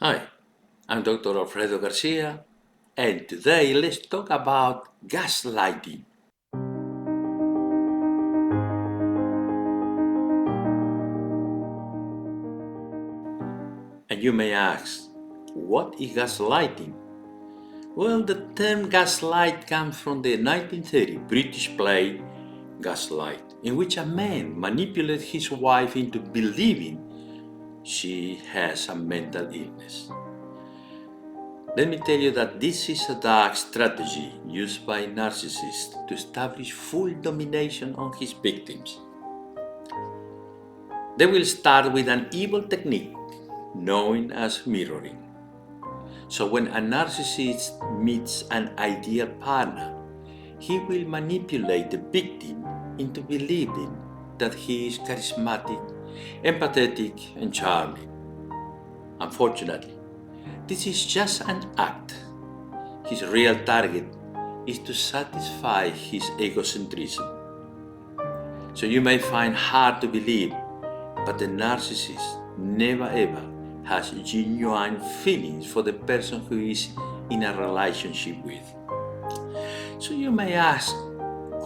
Hi, I'm Dr. Alfredo Garcia, and today let's talk about gaslighting. And you may ask, what is gaslighting? Well, the term gaslight comes from the 1930 British play Gaslight, in which a man manipulates his wife into believing she has a mental illness. Let me tell you that this is a dark strategy used by narcissists to establish full domination on his victims. They will start with an evil technique known as mirroring. So when a narcissist meets an ideal partner, he will manipulate the victim into believing that he is charismatic, empathetic, and charming. Unfortunately, this is just an act. His real target is to satisfy his egocentrism. So you may find hard to believe, but the narcissist never ever has genuine feelings for the person who is in a relationship with. So you may ask,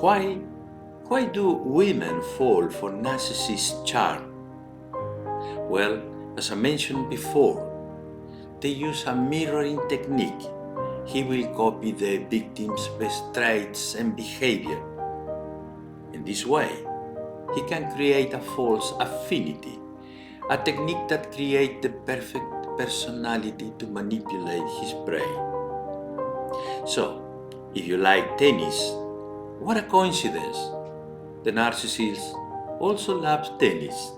why do women fall for narcissist charm? Well, as I mentioned before, they use a mirroring technique. He will copy the victim's best traits and behavior. In this way, he can create a false affinity, a technique that creates the perfect personality to manipulate his prey. So, if you like tennis, what a coincidence! The narcissist also loves tennis.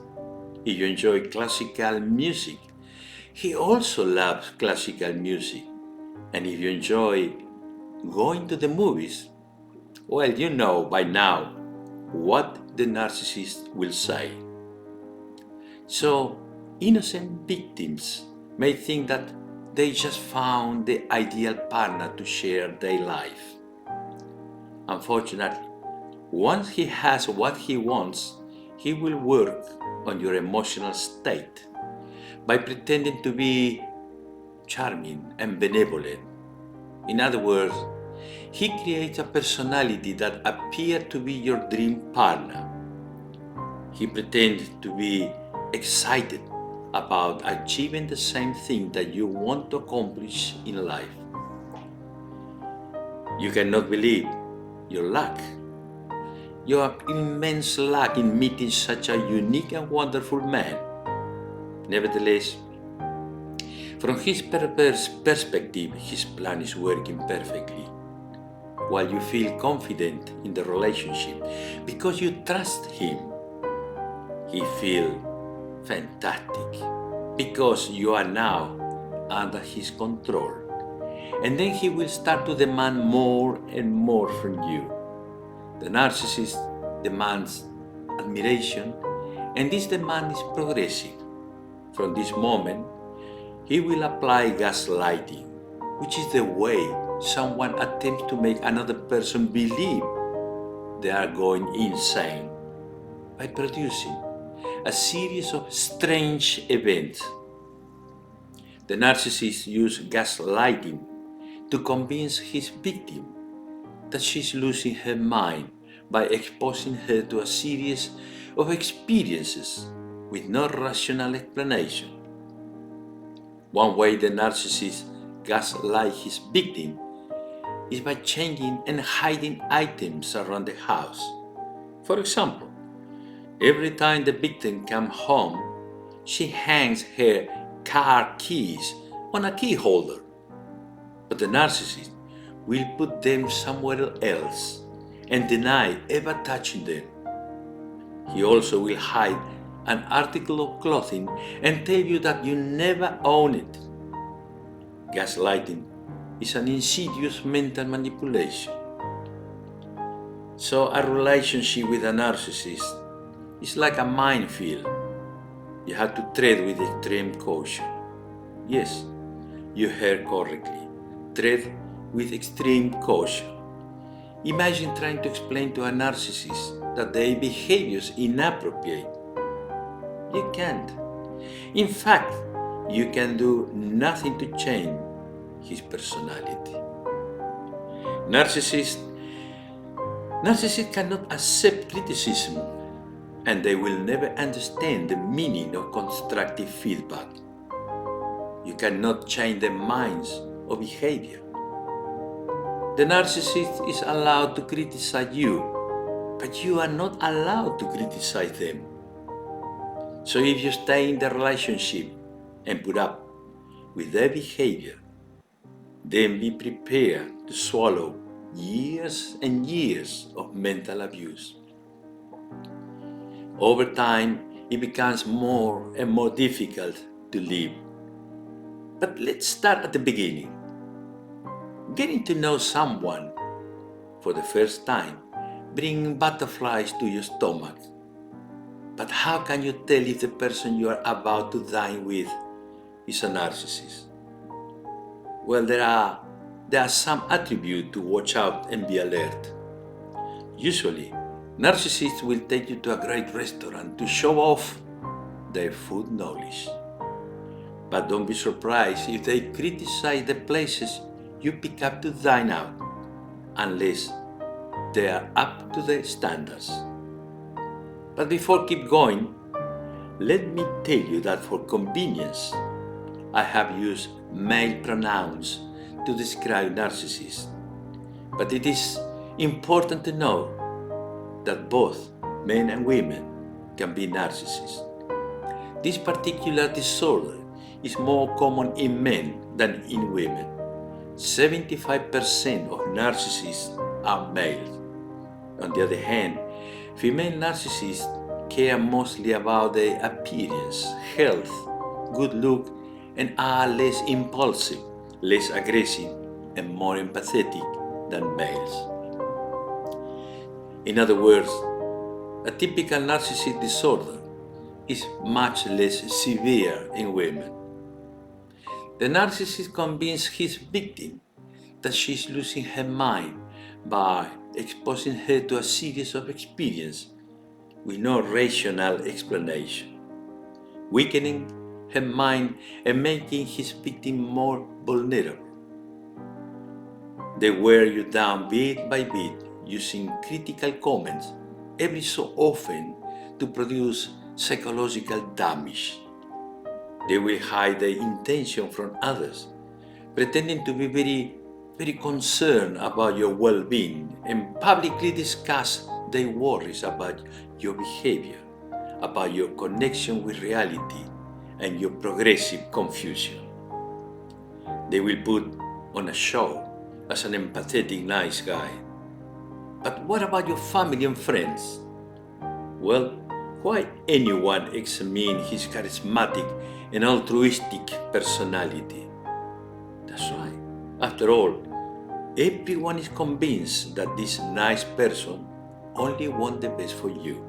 If you enjoy classical music, he also loves classical music. And if you enjoy going to the movies, well, you know by now what the narcissist will say. So, innocent victims may think that they just found the ideal partner to share their life. Unfortunately, once he has what he wants, he will work on your emotional state by pretending to be charming and benevolent. In other words, he creates a personality that appears to be your dream partner. He pretends to be excited about achieving the same thing that you want to accomplish in life. You cannot believe your luck, your immense luck in meeting such a unique and wonderful man. Nevertheless, from his perverse perspective, his plan is working perfectly. While you feel confident in the relationship because you trust him, he feels fantastic because you are now under his control. And then he will start to demand more and more from you. The narcissist demands admiration, and this demand is progressive. From this moment, he will apply gaslighting, which is the way someone attempts to make another person believe they are going insane by producing a series of strange events. The narcissist uses gaslighting to convince his victim that she's losing her mind by exposing her to a series of experiences with no rational explanation. One way the narcissist gaslights his victim is by changing and hiding items around the house. For example, every time the victim comes home, she hangs her car keys on a key holder. But the narcissist will put them somewhere else and deny ever touching them. He also will hide an article of clothing and tell you that you never own it. Gaslighting is an insidious mental manipulation. So a relationship with a narcissist is like a minefield. You have to tread with extreme caution. Yes, you heard correctly. Tread with extreme caution. Imagine trying to explain to a narcissist that their behavior is inappropriate. You can't. In fact, you can do nothing to change his personality. Narcissists cannot accept criticism, and they will never understand the meaning of constructive feedback. You cannot change their minds or behavior. The narcissist is allowed to criticize you, but you are not allowed to criticize them. So if you stay in the relationship and put up with their behavior, then be prepared to swallow years and years of mental abuse. Over time, it becomes more and more difficult to live. But let's start at the beginning. Getting to know someone for the first time brings butterflies to your stomach. But how can you tell if the person you are about to dine with is a narcissist? Well, there are some attributes to watch out and be alert. Usually, narcissists will take you to a great restaurant to show off their food knowledge. But don't be surprised if they criticize the places you pick up to dine out, unless they are up to the standards. But before keep going, let me tell you that for convenience, I have used male pronouns to describe narcissists. But it is important to know that both men and women can be narcissists. This particular disorder is more common in men than in women. 75% of narcissists are males. On the other hand, female narcissists care mostly about their appearance, health, good look, and are less impulsive, less aggressive, and more empathetic than males. In other words, a typical narcissistic disorder is much less severe in women. The narcissist convinces his victim that she is losing her mind by exposing her to a series of experiences with no rational explanation, weakening her mind and making his victim more vulnerable. They wear you down bit by bit using critical comments every so often to produce psychological damage. They will hide their intention from others, pretending to be very concerned about your well-being and publicly discuss their worries about your behavior, about your connection with reality, and your progressive confusion. They will put on a show as an empathetic nice guy. But what about your family and friends? Well, why anyone examine his charismatic and altruistic personality? That's right. After all, everyone is convinced that this nice person only wants the best for you.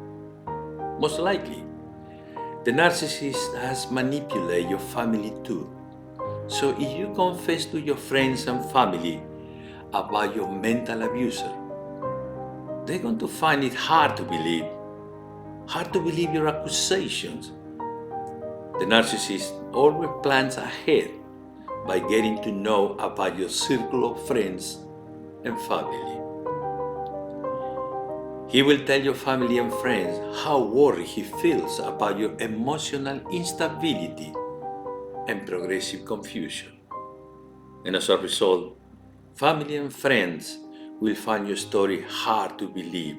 Most likely, the narcissist has manipulated your family too. So if you confess to your friends and family about your mental abuser, they're going to find it hard to believe your accusations. The narcissist always plans ahead by getting to know about your circle of friends and family. He will tell your family and friends how worried he feels about your emotional instability and progressive confusion. And as a result, family and friends will find your story hard to believe.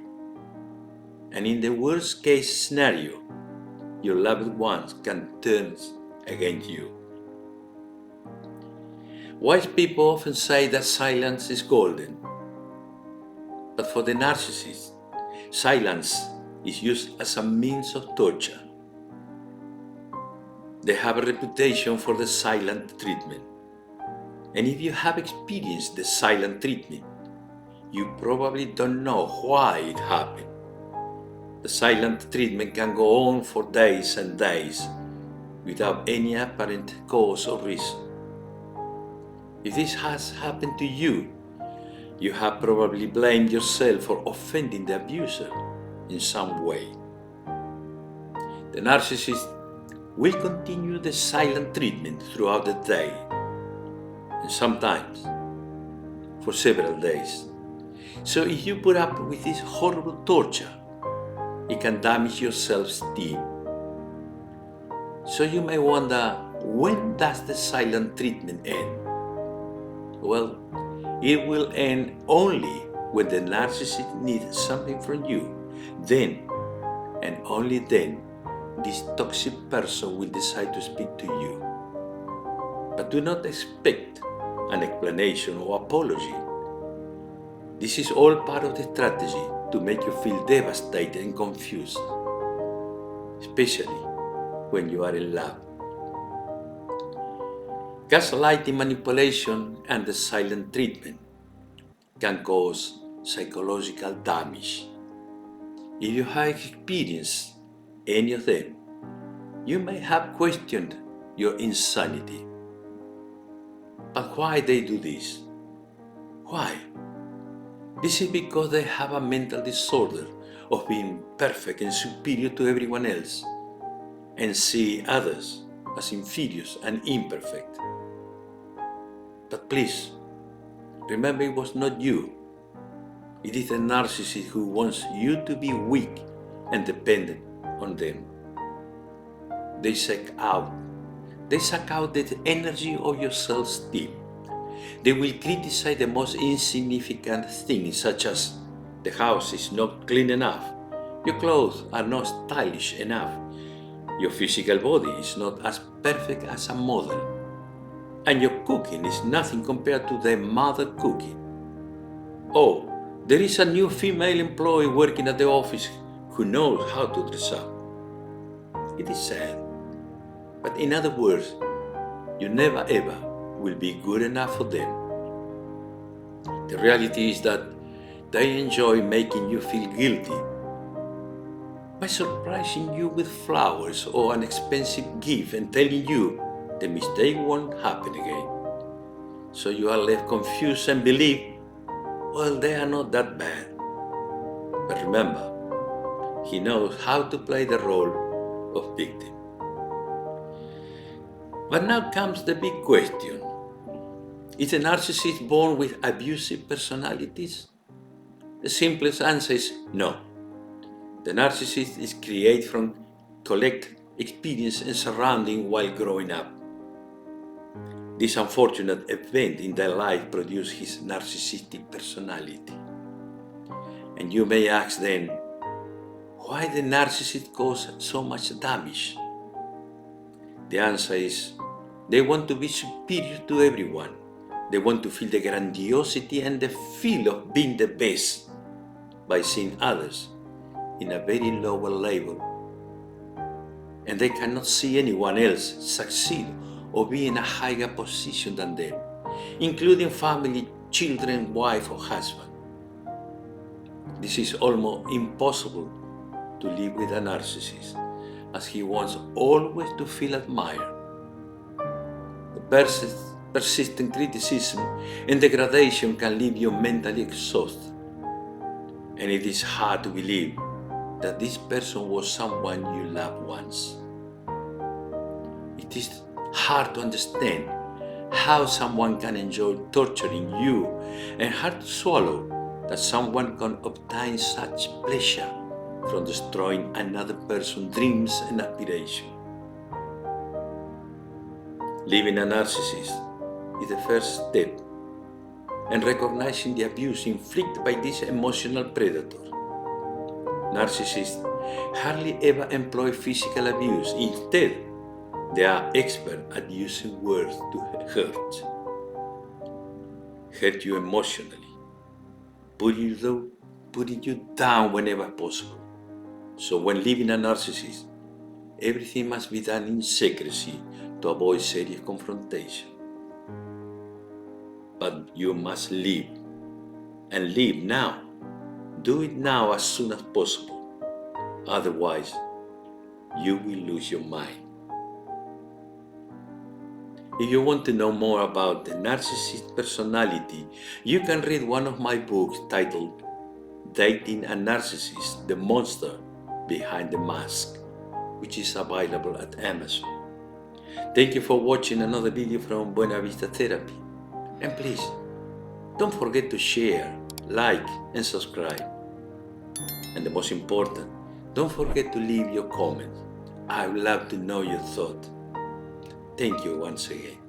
And in the worst case scenario, your loved ones can turn against you. Wise people often say that silence is golden. But for the narcissist, silence is used as a means of torture. They have a reputation for the silent treatment. And if you have experienced the silent treatment, you probably don't know why it happened. The silent treatment can go on for days and days without any apparent cause or reason. If this has happened to you, you have probably blamed yourself for offending the abuser in some way. The narcissist will continue the silent treatment throughout the day, and sometimes for several days. So if you put up with this horrible torture, it can damage your self-esteem. So you may wonder, when does the silent treatment end? Well, it will end only when the narcissist needs something from you. Then, and only then, this toxic person will decide to speak to you. But do not expect an explanation or apology. This is all part of the strategy to make you feel devastated and confused, especially when you are in love. Gaslighting, manipulation, and the silent treatment can cause psychological damage. If you have experienced any of them, you may have questioned your insanity. But why they do this? Why? This is because they have a mental disorder of being perfect and superior to everyone else, and see others as inferior and imperfect. But please, remember, it was not you. It is the narcissist who wants you to be weak and dependent on them. They suck out the energy of your self-esteem. They will criticize the most insignificant things, such as the house is not clean enough, your clothes are not stylish enough, your physical body is not as perfect as a model, and your cooking is nothing compared to their mother cooking. Oh, there is a new female employee working at the office who knows how to dress up. It is sad, but in other words, you never ever will be good enough for them. The reality is that they enjoy making you feel guilty by surprising you with flowers or an expensive gift and telling you the mistake won't happen again. So you are left confused and believe, well, they are not that bad. But remember, he knows how to play the role of victim. But now comes the big question. Is a narcissist born with abusive personalities? The simplest answer is no. The narcissist is created from collect experience and surrounding while growing up. This unfortunate event in their life produced his narcissistic personality. And you may ask then, why the narcissist caused so much damage? The answer is, they want to be superior to everyone. They want to feel the grandiosity and the feel of being the best by seeing others in a very lower level. And they cannot see anyone else succeed or be in a higher position than them, including family, children, wife, or husband. This is almost impossible to live with a narcissist, as he wants always to feel admired. The persistent criticism and degradation can leave you mentally exhausted, and it is hard to believe that this person was someone you loved once. It is hard to understand how someone can enjoy torturing you, and hard to swallow that someone can obtain such pleasure from destroying another person's dreams and aspirations. Leaving a narcissist is the first step, and recognizing the abuse inflicted by this emotional predator. Narcissists hardly ever employ physical abuse. Instead, they are expert at using words to hurt you emotionally, putting you down whenever possible. So when leaving a narcissist, everything must be done in secrecy to avoid serious confrontation. But you must leave, and leave now. Do it now as soon as possible. Otherwise, you will lose your mind. If you want to know more about the narcissist personality, you can read one of my books titled Dating a Narcissist, The Monster Behind the Mask. which is available at Amazon. Thank you for watching another video from Buena Vista Therapy. And please, don't forget to share, like, and subscribe. And the most important, don't forget to leave your comments. I would love to know your thoughts. Thank you once again.